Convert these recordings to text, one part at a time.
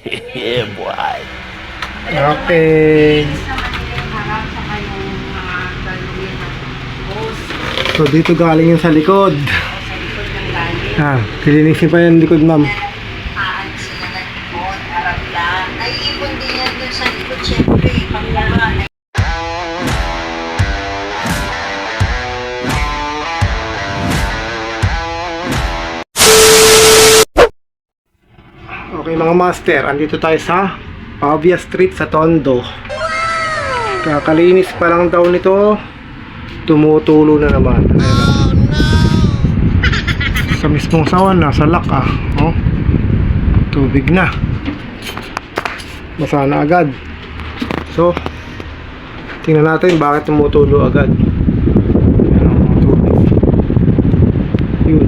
Yeah, boy. Okay. So dito galing yung sa likod. Kilinisin pa yung likod, ma'am. Naiipon din yan dun sa likod, syempre. Paglaban. Okay mga master, andito tayo sa Pavia Street sa Tondo. Kakalinis pa lang daw nito, tumutulo na naman. Sa mismong sawan, nasa lock oh. Tubig na, basa na agad. So tingnan natin bakit tumutulo agad. Ayan ang mga tubig. Yun,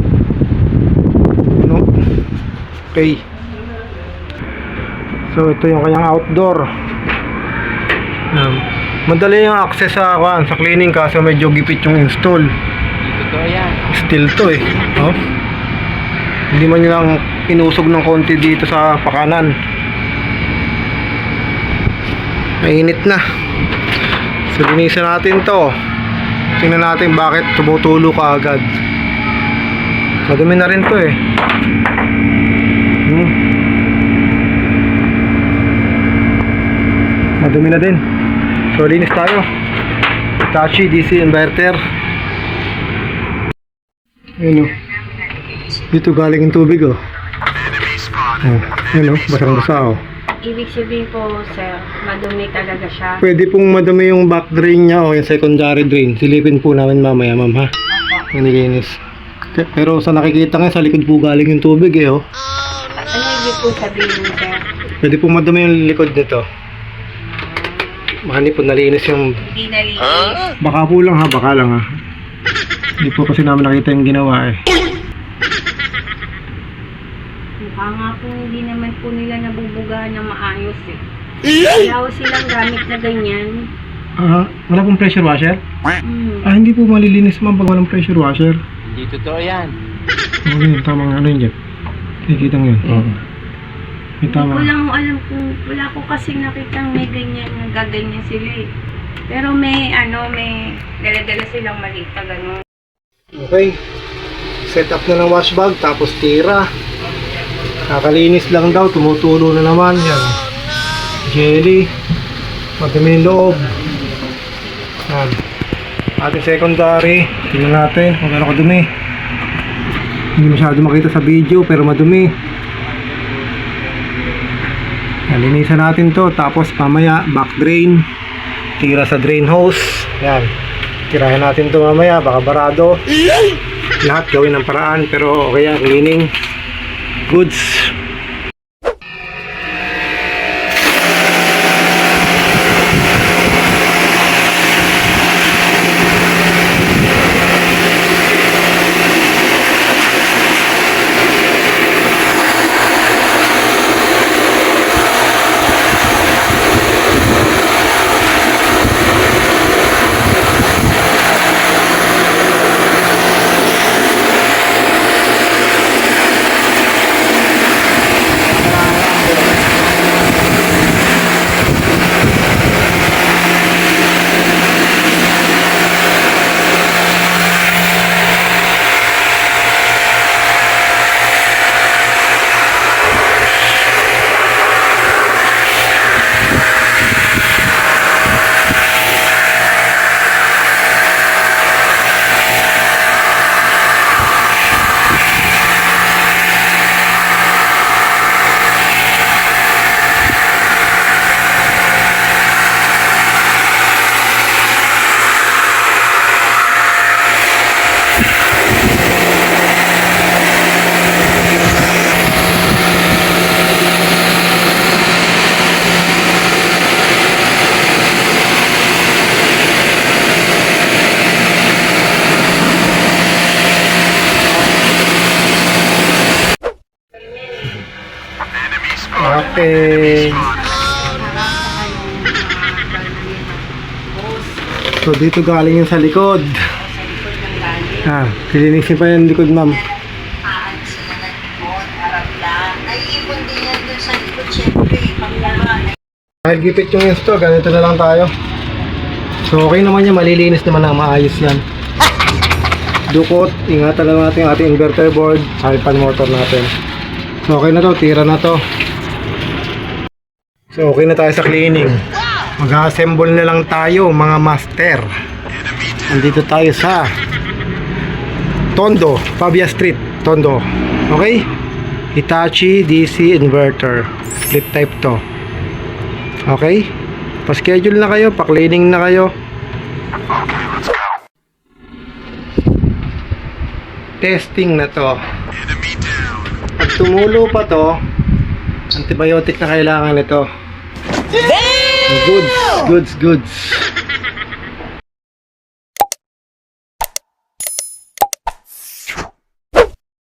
no? Okay. So ito yung kanyang outdoor. Madali yung access sa cleaning kaso medyo gipit yung install. Totoo yan. Still to oh. Hindi man lang inusog ng konti dito sa pakanan. Mainit na. So linisan natin to. Tingnan natin bakit tumutulo ka agad. Madumi na rin to Madumi na din. So linis tayo. Hitachi DC inverter. Ayun dito galing yung tubig ayun basang basa Ibig sabihin po, sir, madumi talaga siya. Pwede pong madumi yung back drain niya o yung secondary drain. Silipin po namin mamaya, ma'am, ha? Nilinis. Pero sa nakikita nga, sa likod po galing yung tubig Ano ibig po sabihin, sir? Pwede pong madumi yung likod nito. Baka hindi po nalinis yung... Hindi nalinis. Baka po lang, ha? Baka lang, ha? Hindi po kasi namin nakita yung ginawa, Mukha nga po hindi naman po nila nabubugahan ng maayos Wala silang gamit na ganyan. Wala pong pressure washer? Hindi po malilinis, ma'am, pag walang pressure washer. Hindi totoo yan. Okay, tamang ano yun dyan. Nakikita mo yun? Oo. Hindi ko lang alam kung wala ko kasi nakitang may ganyan, nagaganyan sila Pero may dala-dala silang maliit na gano'n. Okay. Set up na ng wash bag, tapos tira. Kakalinis lang daw, tumutulo na naman. Yan. Jelly. Madumi yung loob. Yan. Ating secondary. Tingnan natin kung gano'n kadumi. Hindi masyado makita sa video, pero madumi. Linisan natin to, tapos mamaya back drain, tira sa drain hose. Yan, tirahin natin to mamaya, baka barado. Lahat gawin ng paraan, pero okay yan, cleaning goods. Okay. So dito galing yung sa likod. Kilinisin pa yung likod, ma'am. Aalis sila ng likod, harap lang. Naiipon din yan dun sa likod, syempre. Dahil gipit yung install, ganito na lang tayo. So okay naman yan, malilinis naman na maayos yan. Dukot, ingatan lang natin yung ating inverter board, sa fan motor natin. So okay na to, tira na to. So okay na tayo sa cleaning. Mag-assemble na lang tayo mga master. Nandito tayo sa Tondo, Pavia Street, Tondo. Okay? Hitachi DC inverter. Flip type to. Okay? Pa-schedule na kayo, pa-cleaning na kayo. Testing na to. Pag tumulo pa to, antibiotic na kailangan nito. Goods.